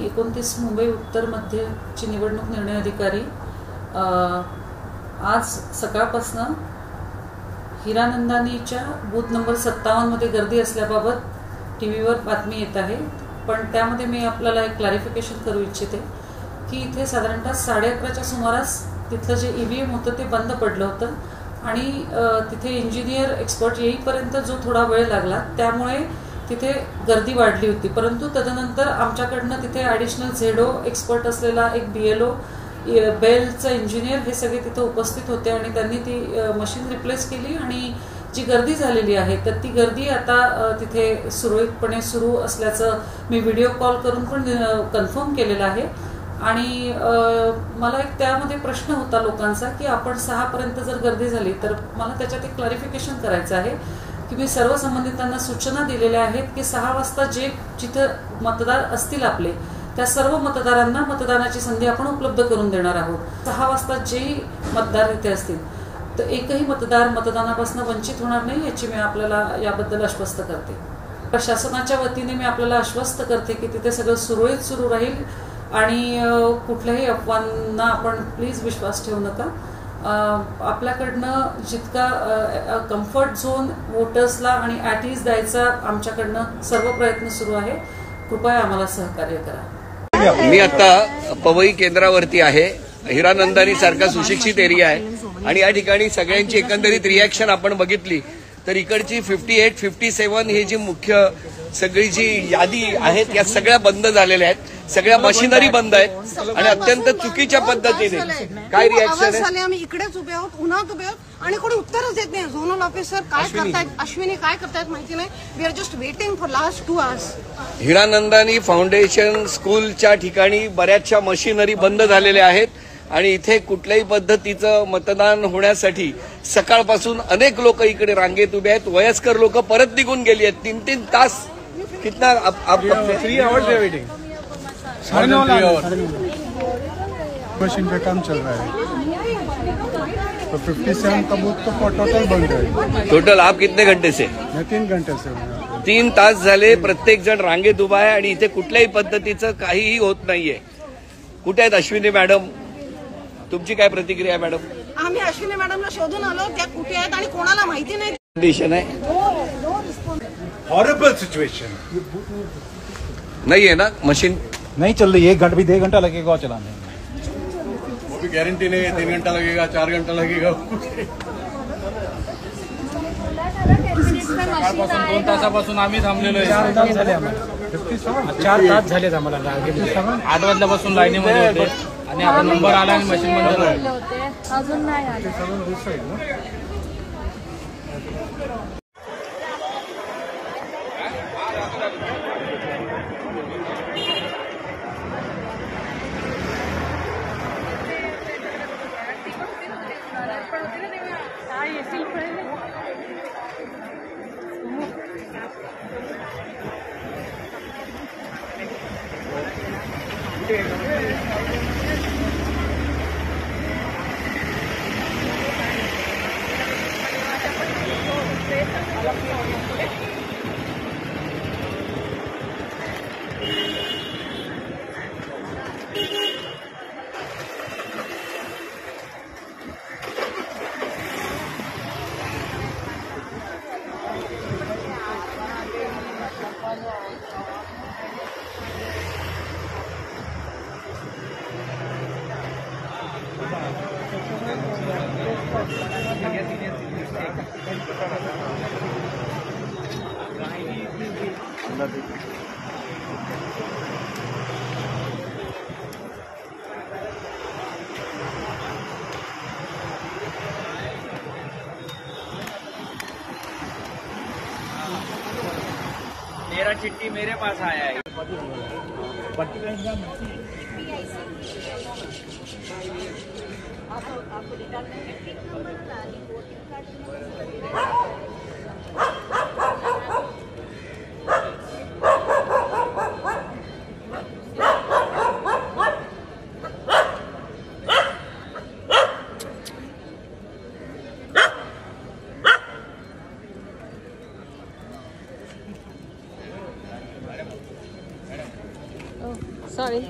29 मुंबई उत्तर मध्यची निवडणूक निर्णय अधिकारी आज सकाळपासून हिरानंदानीच्या बूथ नंबर 57 मध्ये गर्दी असल्याबाबत टीव्हीवर बातमी येत आहे। पण त्यामध्ये मी आपल्याला एक क्लॅरिफिकेशन करू इच्छिते की इथे साधारणतः 11:30च्या सुमारास तिथलं जे ईव्हीएम होतं ते बंद पडलं होतं आणि तिथे इंजिनियर एक्सपर्ट येईपर्यंत जो थोडा वेळ लागला त्यामुळे तिथे गर्दी वाढली होती। परंतु तदनंतर आमच्याकडनं तिथे ॲडिशनल झेडो एक्सपर्ट असलेला एक BLO बेलचा इंजिनियर हे सगळे तिथे उपस्थित होते आणि त्यांनी ती मशीन रिप्लेस केली आणि जी गर्दी झालेली आहे तर ती गर्दी आता तिथे सुरळीतपणे सुरू असल्याचं मी व्हिडिओ कॉल करून पण कन्फर्म केलेलं आहे। आणि मला एक त्यामध्ये प्रश्न होता लोकांचा की आपण 6 पर्यंत जर गर्दी झाली तर मला त्याच्यात एक क्लॅरिफिकेशन करायचं आहे की मी सर्व संबंधितांना सूचना दिलेल्या आहेत की 6 वाजता जे जिथं मतदार असतील आपले त्या सर्व मतदारांना मतदानाची संधी आपण उपलब्ध करून देणार आहोत। 6 वाजता जे मतदार इथे असतील तर एकही मतदार मतदानापासून वंचित होणार नाही याची मी आपल्याला याबद्दल आश्वस्त करते। प्रशासनाच्या वतीने मी आपल्याला आश्वस्त करते की तिथे सगळं सुरळीत सुरू राहील आणि कुठल्याही अफवांना आपण प्लीज विश्वास ठेवू नका। आपल्याकडनं जितका कम्फर्ट झोन वोटर्सला आणि ॲट इज द्यायचा आमच्याकडनं सर्व प्रयत्न सुरू आहे। कृपया आम्हाला सहकार्य करा। मी आता पवई केंद्रावरती आहे। हिरानंदानी सारखा सुशिक्षित एरिया आहे आणि या ठिकाणी सगळ्यांची एकंदरीत रिॲक्शन आपण बघितली तर इकडची 58, 57 ही जी मुख्य सगळी जी यादी आहेत या सगळ्या बंद झालेल्या आहेत, सगळ्या मशिनरी बंद आहेत आणि अत्यंत चुकीच्या पद्धतीने काय रिॲक्शन आहे। आम्ही इकडेच उभे आहोत, उन्हात उभे आहोत आणि कोणी उत्तरच देत नाही। झोनल ऑफिसर काय करतायत, अश्विनी काय करतायत माहिती नाही। We are just waiting for last 2 hours. Hiranandani foundation स्कूलच्या ठिकाणी बऱ्याचशा मशिनरी बंद झालेल्या आहेत आणि इथे कुठल्याही पद्धतीचं मतदान होण्यासाठी सकाळपासून अनेक लोक इकडे रांगेत उभे आहेत। वयस्कर लोक परत निघून गेली आहेत। 3-3 तास कितना 3 आवर्स वेटिंग, 3 आवर्स मशीन पे काम चल रहा है। तो 57 का बूथ तो टोटल बंद है। टोटल आप कितने घंटे से? मैं 3 घंटे से। 3 तास झाले प्रत्येक जण रांगेत उभा आहे आणि इथे कुठल्याही पद्धतीचं काहीही होत नाहीये। कुठे आहेत अश्विनी मॅडम, तुमची काय प्रतिक्रिया आहे मॅडम? आम्ही अश्विनी मॅडमला शोधून आलो, त्या कुठे आहेत आणि कोणाला माहिती नाही। कंडिशन आहे, हॉरिबल सिचुएशन। नहीं है ना, मशीन नहीं चल रही है। 1 घंटा भी 1.5 घंटा लगेगा चलाने में। वो भी गारंटी नहीं है 3 घंटा लगेगा, 4 घंटा लगेगा। सकाळपासून 2 तासापासून आम्ही थांबलेलो आहे। 4 तास झाले आम्हाला। 4 तास झाले आम्हाला रांगेमध्ये। 8 वाजल्यापासून लाईनीमध्ये होते आणि आता नंबर आला आणि मशीन बंद झाली। अजून नाही आले। मेरा चिट्ठी मेरे पास आया है। सॉरी